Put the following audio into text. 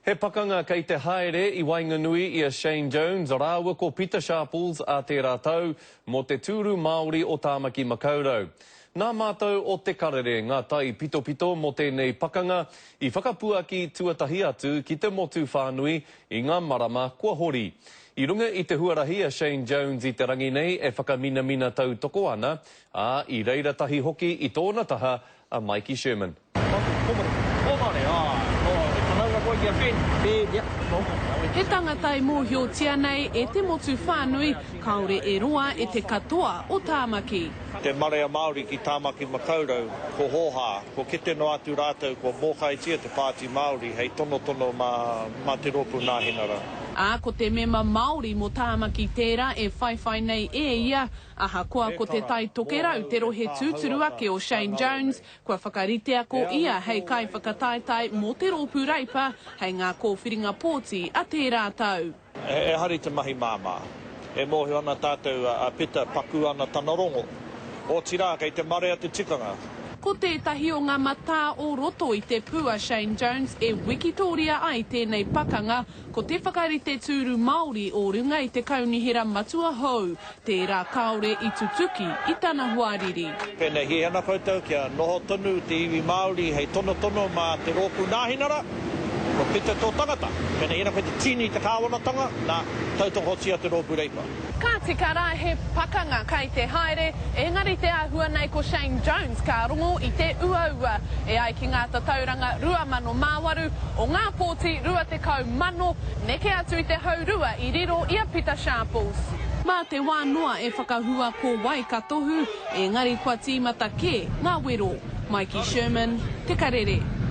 He pakanga kei te haere I Wainganui I a Shane Jones, rāua ko Peter Sharples a te rātau mo te tūru Māori o Tāmaki Makaurau. Nā mātou o te karere ngā tai pito mo tēnei pakanga I whakapuaki tuatahi atu ki te motu whānui I ngā marama kua hori. I runga I te huarahi a Shane Jones I te rangi nei e whakamina tau toko ana, a I reira tahi hoki I tōna taha a Mikey Sherman. He tangata I mōhiotia nei e te motu whānui, kaore e roa e te katoa o Tāmaki. Te marea Māori ki Tāmaki Makaurau, ko hoha, ko kete no atu rātou, ko mōkaitia te pāti Māori, hei tono mā te roku nāhinara. A ko te mema Māori mo Tāmaki tērā e whaiwhai nei e ia, aha koa ko te tai tokerau te rohe tūturu ake o Shane Jones, kua whakaritea ko ia hei kai whakataitai mo te rōpū reipa, hei ngā kōwhiringa pōti a tērā tau. E hari te mahi māmā, e mōhi ana tātou a pita paku ana tanarongo, o tira kei te marea te tikanga. Ko tētahi o ngā matā o roto I te pua Shane Jones e wikitoria ai tēnei pakanga ko te whakarite tūru Māori o runga I te kaunihira matua hou, tērā kaore I tutuki I tana huariri. Pēnei hi ana koutou kia noho tonu te iwi Māori hei tono mā te rōpū nāhinara, ko pita tō tangata. Pēnei hi ana koutou tini te kāwanatanga, nā tautoko hotia te rōpū reipa. Ka tika rā he pakanga kai te haere, engari te āhua nei ko Shane Jones ka rongo I te uaua. E ai ki ngā tatauranga 2,000 o ngā pōti 20,000, neke atu I te haurua I riro I a Peter Sharples. Mā te wānoa e whakahua ko Waikatohu, engari kua tīmata ke ngā wero. Mikey Sherman, Te Karere.